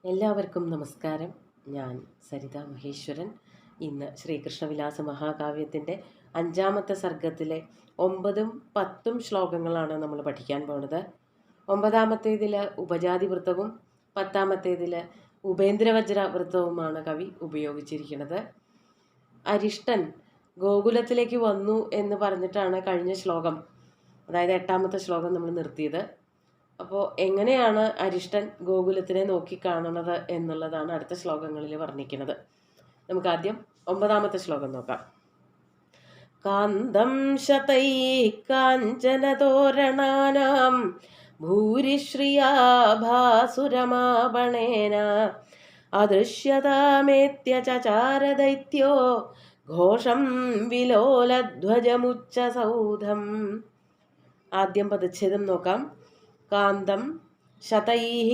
എല്ലാവർക്കും നമസ്കാരം. ഞാൻ സരിത മഹേശ്വരൻ. ഇന്ന് ശ്രീകൃഷ്ണവിലാസ മഹാകാവ്യത്തിൻ്റെ 5-ാമത്തെ സർഗത്തിലെ 9ഉം 10ഉം ശ്ലോകങ്ങളാണ് നമ്മൾ പഠിക്കാൻ പോകുന്നത്. 9-ാമത്തേതിൽ ഉപജാതി വൃത്തവും 10-ാമത്തേതിൽ ഉപേന്ദ്രവജ്ര വൃത്തവുമാണ് കവി ഉപയോഗിച്ചിരിക്കുന്നത്. അരിഷ്ടൻ ഗോകുലത്തിലേക്ക് വന്നു എന്ന് പറഞ്ഞിട്ടാണ് കഴിഞ്ഞ ശ്ലോകം, അതായത് 8-ാമത്തെ ശ്ലോകം നമ്മൾ നിർത്തിയത്. അപ്പോൾ എങ്ങനെയാണ് അരിഷ്ടൻ ഗോകുലത്തിനെ നോക്കിക്കാണുന്നത് എന്നുള്ളതാണ് അടുത്ത ശ്ലോകങ്ങളിൽ വർണ്ണിക്കുന്നത്. നമുക്ക് ആദ്യം 9-ാമത്തെ ശ്ലോകം നോക്കാം. കാന്തം ശതൈ കാഞ്ചനതോരണാനാം ഭൂരിശ്രിയാഭാസുരമാപണേന അദൃശ്യതാമേത്യ ചചാരദൈത്യോ ഘോഷം വിലോലധ്വജമുച്ചസൗധം. ആദ്യം പദച്ഛേദം നോക്കാം. കാന്തം ശതൈഃ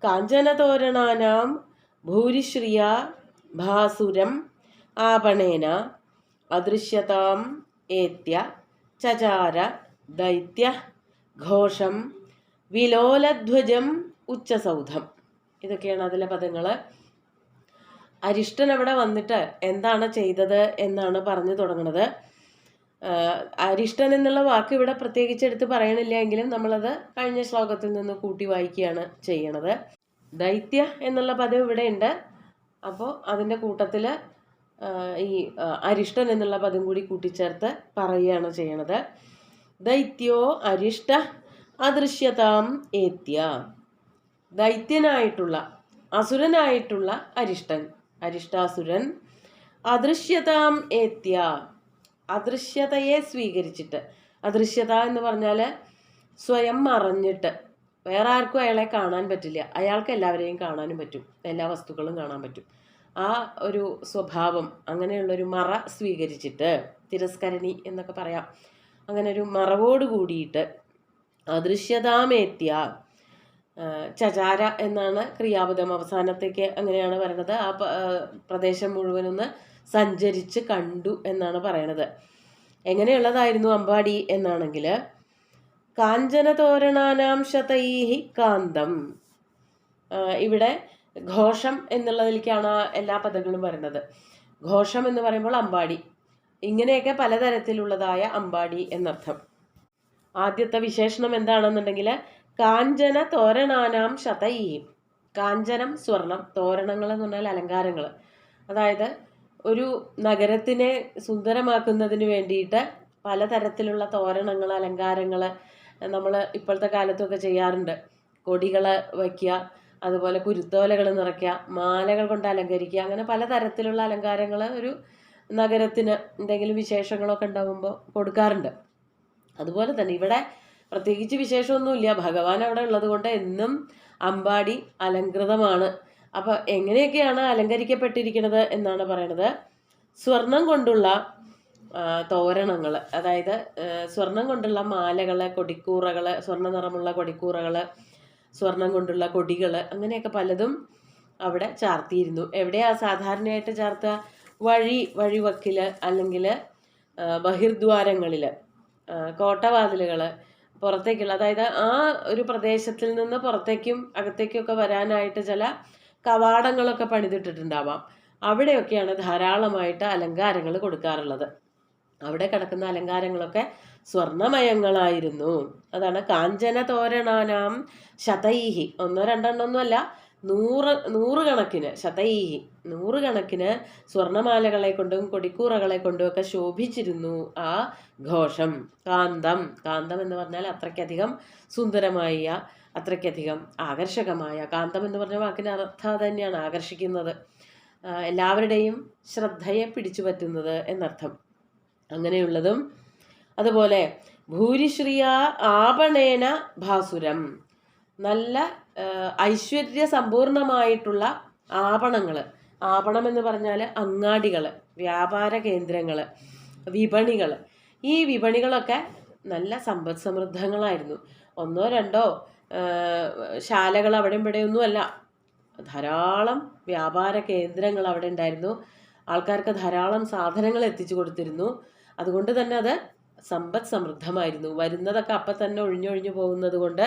കാഞ്ചനതോരണാനാം ഭൂരിശ്രിയാ ഭാസുരം ആപണേന അദൃശ്യതാം ഏത്യ ചചാര ദൈത്യ ഘോഷം വിലോലധ്വജം ഉച്ചസൗധം. ഇതൊക്കെയാണ് അതിലെ പദങ്ങൾ. അരിഷ്ടൻ അവിടെ വന്നിട്ട് എന്താണ് ചെയ്തത് എന്നാണ് പറഞ്ഞു തുടങ്ങുന്നത്. അരിഷ്ടൻ എന്നുള്ള വാക്ക് ഇവിടെ പ്രത്യേകിച്ച് എടുത്ത് പറയണില്ല എങ്കിലും നമ്മളത് കഴിഞ്ഞ ശ്ലോകത്തിൽ നിന്ന് കൂട്ടി വായിക്കുകയാണ് ചെയ്യണത്. ദൈത്യ എന്നുള്ള പദം ഇവിടെ ഉണ്ട്. അപ്പോൾ അതിൻ്റെ കൂട്ടത്തിൽ ഈ അരിഷ്ടൻ എന്നുള്ള പദം കൂടി കൂട്ടിച്ചേർത്ത് പറയുകയാണ് ചെയ്യണത്. ദൈത്യോ അരിഷ്ട അദൃശ്യതാം ഏത്യ. ദൈത്യനായിട്ടുള്ള അസുരനായിട്ടുള്ള അരിഷ്ടൻ, അരിഷ്ടാസുരൻ അദൃശ്യതാം ഏത്യ, അദൃശ്യതയെ സ്വീകരിച്ചിട്ട്. അദൃശ്യത എന്ന് പറഞ്ഞാൽ സ്വയം മറഞ്ഞിട്ട്, വേറെ ആർക്കും അയാളെ കാണാൻ പറ്റില്ല, അയാൾക്ക് എല്ലാവരെയും കാണാനും പറ്റും, എല്ലാ വസ്തുക്കളും കാണാൻ പറ്റും. ആ ഒരു സ്വഭാവം, അങ്ങനെയുള്ളൊരു മറ സ്വീകരിച്ചിട്ട്, തിരസ്കരണി എന്നൊക്കെ പറയാം, അങ്ങനെ ഒരു മറവോട് കൂടിയിട്ട് അദൃശ്യതാമേത്യ. ചചാര എന്നാണ് ക്രിയാപദം, അവസാനത്തേക്ക് അങ്ങനെയാണ് പറയുന്നത്. ആ പ്രദേശം മുഴുവനൊന്ന് സഞ്ചരിച്ച് കണ്ടു എന്നാണ് പറയണത്. എങ്ങനെയുള്ളതായിരുന്നു അമ്പാടി എന്നാണെങ്കിൽ, കാഞ്ചനതോരണാനാം ശതൈഃ കാന്തം. ഇവിടെ ഘോഷം എന്നുള്ളതിലേക്കാണ് എല്ലാ പദങ്ങളും വരുന്നത്. ഘോഷം എന്ന് പറയുമ്പോൾ അമ്പാടി, ഇങ്ങനെയൊക്കെ പലതരത്തിലുള്ളതായ അമ്പാടി എന്നർത്ഥം. ആദ്യത്തെ വിശേഷണം എന്താണെന്നുണ്ടെങ്കിൽ കാഞ്ചന തോരണാനാം ശതൈഃ. കാഞ്ചനം സ്വർണം, തോരണങ്ങൾ എന്ന് പറഞ്ഞാൽ അലങ്കാരങ്ങൾ. അതായത് ഒരു നഗരത്തിനെ സുന്ദരമാക്കുന്നതിന് വേണ്ടിയിട്ട് പലതരത്തിലുള്ള തോരണങ്ങൾ, അലങ്കാരങ്ങൾ നമ്മൾ ഇപ്പോഴത്തെ കാലത്തൊക്കെ ചെയ്യാറുണ്ട്. കൊടികൾ വയ്ക്കുക, അതുപോലെ കുരുത്തോലകൾ നിറയ്ക്കുക, മാലകൾ കൊണ്ട് അലങ്കരിക്കുക, അങ്ങനെ പലതരത്തിലുള്ള അലങ്കാരങ്ങൾ ഒരു നഗരത്തിന് എന്തെങ്കിലും വിശേഷങ്ങളൊക്കെ ഉണ്ടാകുമ്പോൾ കൊടുക്കാറുണ്ട്. അതുപോലെ തന്നെ ഇവിടെ പ്രത്യേകിച്ച് വിശേഷമൊന്നുമില്ല, ഭഗവാൻ അവിടെ ഉള്ളത് കൊണ്ട് എന്നും അമ്പാടി അലങ്കൃതമാണ്. അപ്പോൾ എങ്ങനെയൊക്കെയാണ് അലങ്കരിക്കപ്പെട്ടിരിക്കുന്നത് എന്നാണ് പറയണത്. സ്വർണം കൊണ്ടുള്ള തോരണങ്ങൾ, അതായത് സ്വർണം കൊണ്ടുള്ള മാലകൾ, കൊടിക്കൂറകൾ, സ്വർണ്ണ നിറമുള്ള കൊടിക്കൂറകൾ, സ്വർണം കൊണ്ടുള്ള കൊടികൾ, അങ്ങനെയൊക്കെ പലതും അവിടെ ചാർത്തിയിരുന്നു. എവിടെയാണ് സാധാരണയായിട്ട് ചാർത്തുക? വഴിവക്കിൽ, അല്ലെങ്കിൽ ബഹിർദ്വാരങ്ങളിൽ, കോട്ടവാതിലുകൾ, പുറത്തേക്കുള്ള, അതായത് ആ ഒരു പ്രദേശത്തിൽ നിന്ന് പുറത്തേക്കും അകത്തേക്കൊക്കെ വരാനായിട്ട് ചില കവാടങ്ങളൊക്കെ പണിതിട്ടിട്ടുണ്ടാവാം. അവിടെയൊക്കെയാണ് ധാരാളമായിട്ട് അലങ്കാരങ്ങൾ കൊടുക്കാറുള്ളത്. അവിടെ കിടക്കുന്ന അലങ്കാരങ്ങളൊക്കെ സ്വർണ്ണമയങ്ങളായിരുന്നു. അതാണ് കാഞ്ചന തോരണാനാം ശതൈഃ. 1-2 നൂറുകണക്കിന്, ശതൈഃ നൂറുകണക്കിന് സ്വർണ്ണമാലകളെ കൊണ്ടും കൊടിക്കൂറകളെ കൊണ്ടും ഒക്കെ ശോഭിച്ചിരുന്നു ആ ഘോഷം. കാന്തം, കാന്തം എന്ന് പറഞ്ഞാൽ അത്രയ്ക്കധികം സുന്ദരമായ, അത്രയ്ക്കധികം ആകർഷകമായ. കാന്തം എന്ന് പറഞ്ഞ വാക്കിൻ്റെ അർത്ഥം തന്നെയാണ് ആകർഷിക്കുന്നത്, എല്ലാവരുടെയും ശ്രദ്ധയെ പിടിച്ചു പറ്റുന്നത് എന്നർത്ഥം. അങ്ങനെയുള്ളതും, അതുപോലെ ഭൂരിശ്രിയ ആപണേന ഭാസുരം, നല്ല ഐശ്വര്യ സമ്പൂർണമായിട്ടുള്ള ആപണങ്ങൾ. ആപണം എന്ന് പറഞ്ഞാൽ അങ്ങാടികൾ, വ്യാപാര കേന്ദ്രങ്ങൾ, വിപണികൾ. ഈ വിപണികളൊക്കെ നല്ല സമ്പദ് സമൃദ്ധങ്ങളായിരുന്നു. 1-2 ശാലകൾ അവിടെ ഇവിടെയൊന്നുമല്ല, ധാരാളം വ്യാപാര കേന്ദ്രങ്ങൾ അവിടെ ഉണ്ടായിരുന്നു. ആൾക്കാർക്ക് ധാരാളം സാധനങ്ങൾ എത്തിച്ചു കൊടുത്തിരുന്നു. അതുകൊണ്ട് തന്നെ അത് സമ്പദ് സമൃദ്ധമായിരുന്നു. വരുന്നതൊക്കെ അപ്പം തന്നെ ഒഴിഞ്ഞൊഴിഞ്ഞു പോകുന്നത് കൊണ്ട്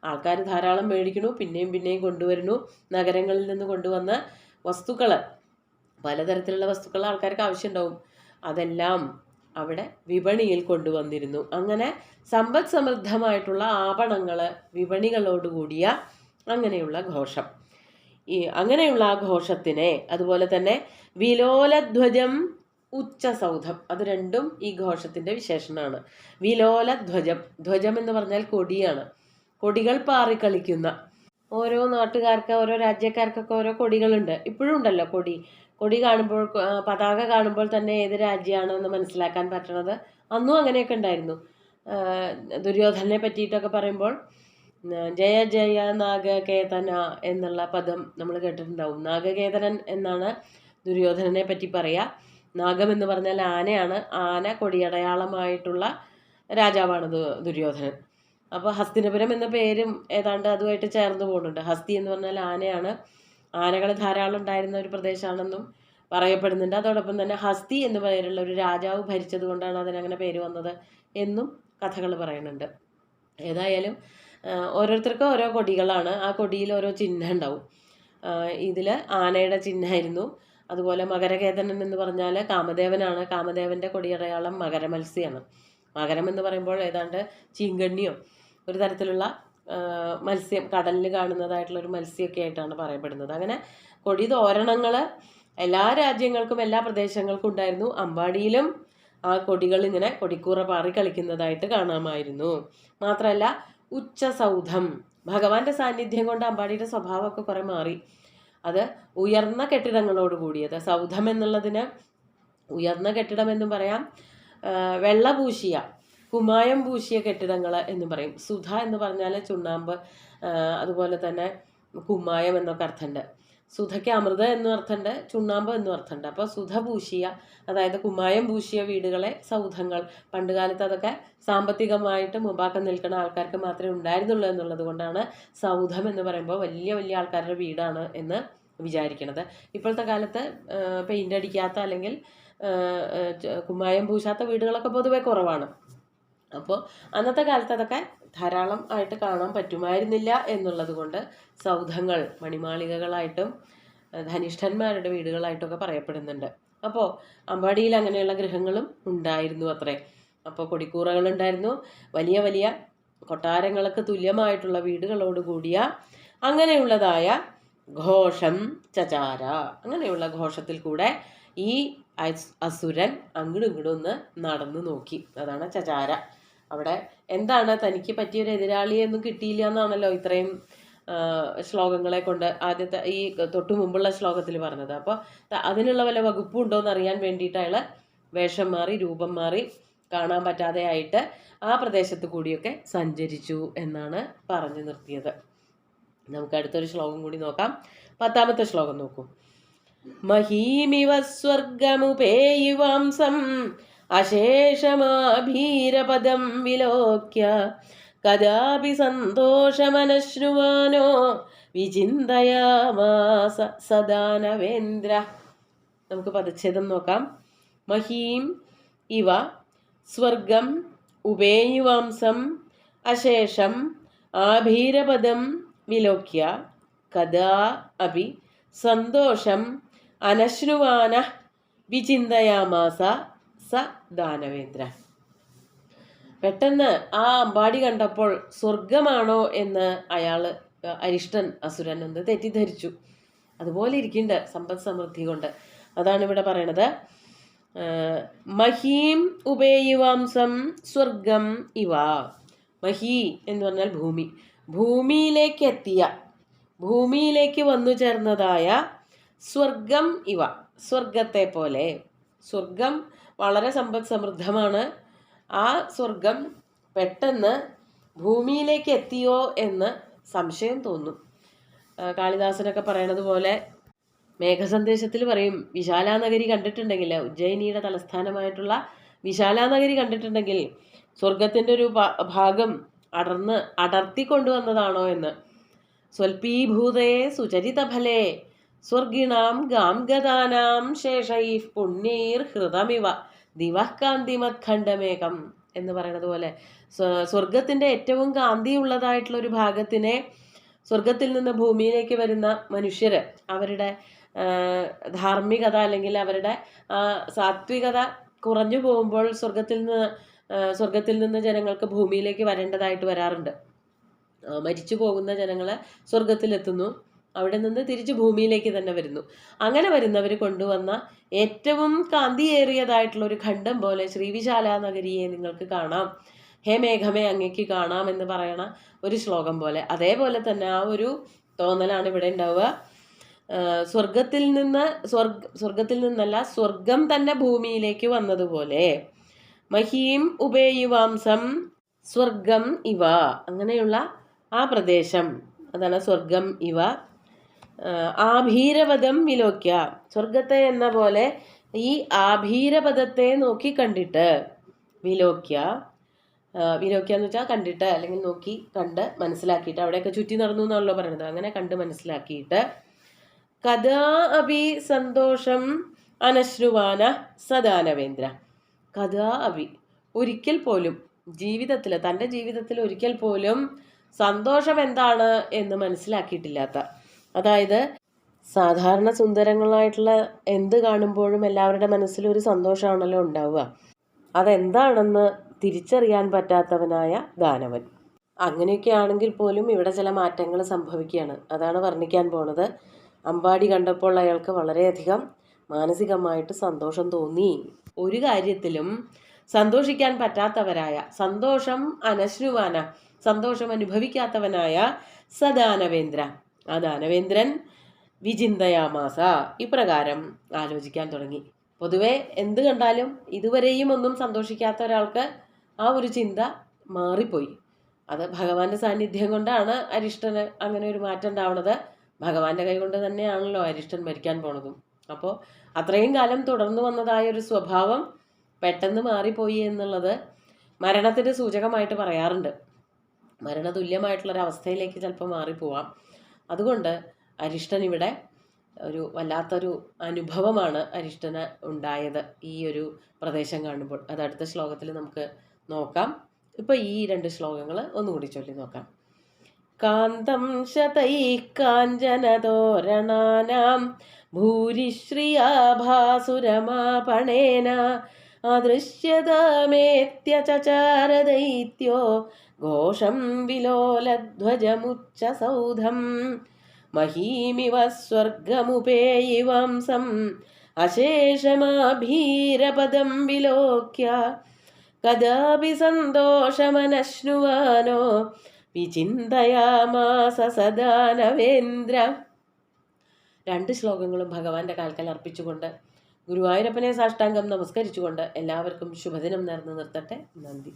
ആൾക്കാർ ധാരാളം മേടിക്കണു, പിന്നെയും പിന്നെയും കൊണ്ടുവരുന്നു. നഗരങ്ങളിൽ നിന്ന് കൊണ്ടുവന്ന വസ്തുക്കൾ, പലതരത്തിലുള്ള വസ്തുക്കൾ ആൾക്കാർക്ക് ആവശ്യമുണ്ടാവും, അതെല്ലാം അവിടെ വിപണിയിൽ കൊണ്ടുവന്നിരുന്നു. അങ്ങനെ സമ്പദ് സമൃദ്ധമായിട്ടുള്ള ആഭരണങ്ങൾ, വിപണികളോടുകൂടിയ അങ്ങനെയുള്ള ഘോഷം. അങ്ങനെയുള്ള ആ ഘോഷത്തിനെ, അതുപോലെ തന്നെ വിലോലധ്വജം ഉച്ചസൗധം, അത് രണ്ടും ഈ ഘോഷത്തിന്റെ വിശേഷണമാണ്. വിലോലധ്വജം, ധ്വജം എന്ന് പറഞ്ഞാൽ കൊടിയാണ്. കൊടികൾ പാറിക്കളിക്കുന്ന, ഓരോ നാട്ടുകാർക്ക്, ഓരോ രാജ്യക്കാർക്കൊക്കെ ഓരോ കൊടികളുണ്ട്. ഇപ്പോഴും ഉണ്ടല്ലോ കൊടി. കൊടി കാണുമ്പോൾ, പതാക കാണുമ്പോൾ തന്നെ ഏത് രാജ്യമാണെന്ന് മനസ്സിലാക്കാൻ പറ്റണത്. അന്നും അങ്ങനെയൊക്കെ ഉണ്ടായിരുന്നു. ദുര്യോധനെ പറ്റിയിട്ടൊക്കെ പറയുമ്പോൾ ജയ ജയ നാഗകേതന എന്നുള്ള പദം നമ്മൾ കേട്ടിട്ടുണ്ടാവും. നാഗകേതനൻ എന്നാണ് ദുര്യോധനനെ പറ്റി പറയുക. നാഗം എന്ന് പറഞ്ഞാൽ ആനയാണ്. ആന കൊടിയടയാളമായിട്ടുള്ള രാജാവാണ് ദുര്യോധനൻ. അപ്പോൾ ഹസ്തിനപുരം എന്ന പേരും ഏതാണ്ട് അതുമായിട്ട് ചേർന്ന് പോകുന്നുണ്ട്. ഹസ്തി എന്ന് പറഞ്ഞാൽ ആനയാണ്. ആനകൾ ധാരാളം ഉണ്ടായിരുന്ന ഒരു പ്രദേശമാണെന്നും പറയപ്പെടുന്നുണ്ട്. അതോടൊപ്പം തന്നെ ഹസ്തി എന്ന് പേരുള്ള ഒരു രാജാവ് ഭരിച്ചത് കൊണ്ടാണ് അതിനങ്ങനെ പേര് വന്നത് എന്നും കഥകൾ പറയുന്നുണ്ട്. ഏതായാലും ഓരോരുത്തർക്കും ഓരോ കൊടികളാണ്. ആ കൊടിയിൽ ഓരോ ചിഹ്നം ഉണ്ടാവും. ഇതിൽ ആനയുടെ ചിഹ്നമായിരുന്നു. അതുപോലെ മകരകേതനൻ എന്ന് പറഞ്ഞാൽ കാമദേവനാണ്. കാമദേവൻ്റെ കൊടിയടയാളം മകരമത്സ്യമാണ്. മകരം എന്ന് പറയുമ്പോൾ ഏതാണ്ട് ചീങ്കണ്ണിയോ ഒരു തരത്തിലുള്ള മത്സ്യം, കടലിൽ കാണുന്നതായിട്ടുള്ളൊരു മത്സ്യമൊക്കെ ആയിട്ടാണ് പറയപ്പെടുന്നത്. അങ്ങനെ കൊടി തോരണങ്ങൾ എല്ലാ രാജ്യങ്ങൾക്കും എല്ലാ പ്രദേശങ്ങൾക്കും ഉണ്ടായിരുന്നു. അമ്പാടിയിലും ആ കൊടികൾ ഇങ്ങനെ കൊടിക്കൂറ പാറി കളിക്കുന്നതായിട്ട് കാണാമായിരുന്നു. മാത്രമല്ല ഉച്ചസൗധം, ഭഗവാന്റെ സാന്നിധ്യം കൊണ്ട് അമ്പാടിയുടെ സ്വഭാവമൊക്കെ കുറെ മാറി. അത് ഉയർന്ന കെട്ടിടങ്ങളോട് കൂടിയത്. സൗധം എന്നുള്ളതിന് ഉയർന്ന കെട്ടിടം എന്നും പറയാം, വെള്ള പൂശിയ, കുമായം പൂശിയ കെട്ടിടങ്ങൾ എന്നും പറയും. സുധ എന്ന് പറഞ്ഞാൽ ചുണ്ണാമ്പ്, അതുപോലെ തന്നെ കുമായം എന്നൊക്കെ അർത്ഥമുണ്ട്. സുധയ്ക്ക് അമൃത എന്നും അർത്ഥമുണ്ട്, ചുണ്ണാമ്പ് എന്നും അർത്ഥമുണ്ട്. അപ്പോൾ സുധ പൂശിയ, അതായത് കുമായം പൂശിയ വീടുകളെ സൗധങ്ങൾ. പണ്ട് കാലത്ത് അതൊക്കെ സാമ്പത്തികമായിട്ട് മുമ്പാക്കം നിൽക്കുന്ന ആൾക്കാർക്ക് മാത്രമേ ഉണ്ടായിരുന്നുള്ളൂ എന്നുള്ളത് കൊണ്ടാണ് സൗധം എന്ന് പറയുമ്പോൾ വലിയ വലിയ ആൾക്കാരുടെ വീടാണ് എന്ന് വിചാരിക്കുന്നത്. ഇപ്പോഴത്തെ കാലത്ത് പെയിൻ്റ് അടിക്കാത്ത അല്ലെങ്കിൽ കുമ്മായം പൂശാത്ത വീടുകളൊക്കെ പൊതുവെ കുറവാണ്. അപ്പോൾ അന്നത്തെ കാലത്ത് അതൊക്കെ ധാരാളം ആയിട്ട് കാണാൻ പറ്റുമായിരുന്നില്ല എന്നുള്ളത് കൊണ്ട് സൗധങ്ങൾ മണിമാളികകളായിട്ടും ധനിഷ്ഠന്മാരുടെ വീടുകളായിട്ടൊക്കെ പറയപ്പെടുന്നുണ്ട്. അപ്പോൾ അമ്പാടിയിൽ അങ്ങനെയുള്ള ഗൃഹങ്ങളും ഉണ്ടായിരുന്നു അത്രേ. അപ്പോൾ കൊടിക്കൂറകളുണ്ടായിരുന്നു. വലിയ വലിയ കൊട്ടാരങ്ങൾക്ക് തുല്യമായിട്ടുള്ള വീടുകളോട് കൂടിയ അങ്ങനെയുള്ളതായ ഘോഷം ചചാര. അങ്ങനെയുള്ള ഘോഷത്തിൽ കൂടെ ഈ അസുരൻ അങ്ങോട്ടും ഇങ്ങോട്ടും ഒന്ന് നടന്നു നോക്കി. അതാണ് ചചാര. അവിടെ എന്താണ് തനിക്ക് പറ്റിയൊരു എതിരാളിയൊന്നും കിട്ടിയില്ല എന്നാണല്ലോ ഇത്രയും ശ്ലോകങ്ങളെ കൊണ്ട് ആദ്യത്തെ ഈ തൊട്ടു മുമ്പുള്ള ശ്ലോകത്തിൽ പറഞ്ഞത്. അപ്പോൾ അതിനുള്ള വല്ല വകുപ്പുണ്ടോയെന്ന് അറിയാൻ വേണ്ടിയിട്ട് അയാൾ വേഷം മാറി, രൂപം മാറി, കാണാൻ പറ്റാതെ ആയിട്ട് ആ പ്രദേശത്ത് കൂടിയൊക്കെ സഞ്ചരിച്ചു എന്നാണ് പറഞ്ഞു നിർത്തിയത്. നമുക്ക് അടുത്തൊരു ശ്ലോകം കൂടി നോക്കാം. 10ാമത്തെ ശ്ലോകം നോക്കൂ. മഹീമിവ സ്വർഗമുപേയുവാംസം അശേഷമാഭീരപദം വിലോക്യ കദാപി സന്തോഷമനശ്നുവാനോ വിചിന്തയാമാസ സദാനവേന്ദ്ര. നമുക്ക് പദച്ഛേദം നോക്കാം. മഹീം ഇവ സ്വർഗം ഉപേയുവാംസം അശേഷം ആഭീരപദം വിലോക്യ കദാ അപി സന്തോഷം അനശ്നുവാന വിചിന്തയാമാസ സ ദാനവേന്ദ്ര. പെട്ടെന്ന് ആ അമ്പാടി കണ്ടപ്പോൾ സ്വർഗമാണോ എന്ന് അയാൾ അരിഷ്ടൻ അസുരൻ എന്ന് തെറ്റിദ്ധരിച്ചു. അതുപോലെ ഇരിക്കുന്നുണ്ട് സമ്പദ് സമൃദ്ധി കൊണ്ട്. അതാണ് ഇവിടെ പറയണത്. മഹീം ഉപേയുവാംസം സ്വർഗം ഇവ. മഹി എന്ന് പറഞ്ഞാൽ ഭൂമി. ഭൂമിയിലേക്ക് എത്തിയ, ഭൂമിയിലേക്ക് വന്നു ചേർന്നതായ സ്വർഗം ഇവ, സ്വർഗത്തെ പോലെ. സ്വർഗം വളരെ സമ്പദ് സമൃദ്ധമാണ്. ആ സ്വർഗം പെട്ടെന്ന് ഭൂമിയിലേക്ക് എത്തിയോ എന്ന് സംശയം തോന്നും. കാളിദാസനൊക്കെ പറയണത് പോലെ മേഘസന്ദേശത്തിൽ പറയും, വിശാലാനഗരി കണ്ടിട്ടുണ്ടെങ്കിൽ, ഉജ്ജയിനിയുടെ തലസ്ഥാനമായിട്ടുള്ള വിശാലാനഗരി കണ്ടിട്ടുണ്ടെങ്കിൽ സ്വർഗത്തിൻ്റെ ഒരു ഭാഗം അടർത്തിക്കൊണ്ടുവന്നതാണോ എന്ന്. സ്വൽപീഭൂതേ സുചരിതഫലേ സ്വർഗിണാം ഗാംഗദാനാം ശേഷൈ പുണ്യൈർ ഹൃതമിവ ദിവഃ കാന്തിമത് ഖണ്ഡമേകം എന്ന് പറയുന്നത് പോലെ സ്വർഗത്തിൻ്റെ ഏറ്റവും കാന്തിയുള്ളതായിട്ടുള്ള ഒരു ഭാഗത്തിനെ സ്വർഗത്തിൽ നിന്ന് ഭൂമിയിലേക്ക് വരുന്ന മനുഷ്യർ അവരുടെ ധാർമ്മികത അല്ലെങ്കിൽ അവരുടെ സാത്വികത കുറഞ്ഞു പോകുമ്പോൾ സ്വർഗത്തിൽ നിന്ന് ജനങ്ങൾക്ക് ഭൂമിയിലേക്ക് വരേണ്ടതായിട്ട് വരാറുണ്ട്. മരിച്ചു പോകുന്ന ജനങ്ങളെ സ്വർഗത്തിലെത്തുന്നു, അവിടെ നിന്ന് തിരിച്ച് ഭൂമിയിലേക്ക് തന്നെ വരുന്നു. അങ്ങനെ വരുന്നവർ കൊണ്ടുവന്ന ഏറ്റവും കാന്തിയേറിയതായിട്ടുള്ള ഒരു ഖണ്ഡം പോലെ ശ്രീവിശാല നഗരിയെ നിങ്ങൾക്ക് കാണാം, ഹേ മേഘമേ അങ്ങേക്ക് കാണാം എന്ന് പറയണ ഒരു ശ്ലോകം പോലെ. അതേപോലെ തന്നെ ആ ഒരു തോന്നലാണ് ഇവിടെ ഉണ്ടാവുക. സ്വർഗത്തിൽ നിന്നല്ല, സ്വർഗം തന്നെ ഭൂമിയിലേക്ക് വന്നതുപോലെ മഹീം ഉപേയുവാംസം സ്വർഗം ഇവ, അങ്ങനെയുള്ള ആ പ്രദേശം അതാണ് സ്വർഗം ഇവ. ആഭീരപദം വിലോക്യ, സ്വർഗത്തെ എന്ന പോലെ ഈ ആഭീരപദത്തെ നോക്കി കണ്ടിട്ട്, വിലോക്യ എന്ന് വെച്ചാൽ കണ്ടിട്ട് അല്ലെങ്കിൽ നോക്കി കണ്ട് മനസ്സിലാക്കിയിട്ട്, അവിടെയൊക്കെ ചുറ്റി നടന്നു എന്നാണല്ലോ പറയുന്നത്, അങ്ങനെ കണ്ട് മനസ്സിലാക്കിയിട്ട് കഥാ അഭി സന്തോഷം അനശ്രുവാന സദാനവേന്ദ്ര. കഥാ അഭി, ഒരിക്കൽ പോലും ജീവിതത്തിൽ, തൻ്റെ ജീവിതത്തിൽ ഒരിക്കൽ പോലും സന്തോഷം എന്താണ് എന്ന് മനസ്സിലാക്കിയിട്ടില്ലാത്ത, അതായത് സാധാരണ സുന്ദരങ്ങളായിട്ടുള്ള എന്ത് കാണുമ്പോഴും എല്ലാവരുടെ മനസ്സിലൊരു സന്തോഷമാണല്ലോ ഉണ്ടാവുക, അതെന്താണെന്ന് തിരിച്ചറിയാൻ പറ്റാത്തവനായ ദാനവൻ. അങ്ങനെയൊക്കെ ആണെങ്കിൽ പോലും ഇവിടെ ചില മാറ്റങ്ങൾ സംഭവിക്കുകയാണ്. അതാണ് വർണ്ണിക്കാൻ പോണത്. അമ്പാടി കണ്ടപ്പോൾ അയാൾക്ക് വളരെയധികം മാനസികമായിട്ട് സന്തോഷം തോന്നി. ഒരു കാര്യത്തിലും സന്തോഷിക്കാൻ പറ്റാത്തവരായ, സന്തോഷം അനശ്നുവാന, സന്തോഷം അനുഭവിക്കാത്തവനായ സദാനവേന്ദ്ര, ആ ദാനവേന്ദ്രൻ വിചിന്തയാമാസ, ഇപ്രകാരം ആലോചിക്കാൻ തുടങ്ങി. പൊതുവെ എന്ത് കണ്ടാലും ഇതുവരെയും ഒന്നും സന്തോഷിക്കാത്ത ഒരാൾക്ക് ആ ഒരു ചിന്ത മാറിപ്പോയി. അത് ഭഗവാന്റെ സാന്നിധ്യം കൊണ്ടാണ് അരിഷ്ടന് അങ്ങനെ ഒരു മാറ്റം ഉണ്ടാവുന്നത്. ഭഗവാന്റെ കൈ കൊണ്ട് തന്നെയാണല്ലോ അരിഷ്ടൻ മരിക്കാൻ പോണതും. അപ്പോൾ അത്രയും കാലം തുടർന്നു വന്നതായ ഒരു സ്വഭാവം പെട്ടെന്ന് മാറിപ്പോയി എന്നുള്ളത് മരണത്തിൻ്റെ സൂചകമായിട്ട് പറയാറുണ്ട്. മരണതുല്യമായിട്ടുള്ളൊരവസ്ഥയിലേക്ക് ചിലപ്പോൾ മാറിപ്പോവാം. അതുകൊണ്ട് അരിഷ്ടൻ ഇവിടെ ഒരു വല്ലാത്തൊരു അനുഭവമാണ് അരിഷ്ടന് ഉണ്ടായത് ഈ ഒരു പ്രദേശം കാണുമ്പോൾ. അത് അടുത്ത ശ്ലോകത്തിൽ നമുക്ക് നോക്കാം. ഇപ്പോൾ ഈ 2 ശ്ലോകങ്ങൾ ഒന്നുകൂടി ചൊല്ലി നോക്കാം. കാന്തം ശതൈഃ കാഞ്ചനതോരണാനാം ഭൂരിശ്രിയാഭാസുരമാപണേന അദൃശ്യതാമേത്യ ചചാര ദൈത്യോ ഘോഷം വിലോലധ്വജമുച്ച സൗധം മഹീമിവ സ്വർഗമുപേയിവാംസം അശേഷമാഭീരപദം വിലോക്യ കദാപി സന്തോഷമനശ്നുവാനോ വിചിന്തയാമാസ സദാനവേന്ദ്ര. 2 ശ്ലോകങ്ങളും ഭഗവാന്റെ കാൽക്കൽ അർപ്പിച്ചുകൊണ്ട് ഗുരുവായൂരപ്പനെ സാഷ്ടാംഗം നമസ്കരിച്ചുകൊണ്ട് എല്ലാവർക്കും ശുഭദിനം നേർന്നു നിർത്തട്ടെ. നന്ദി.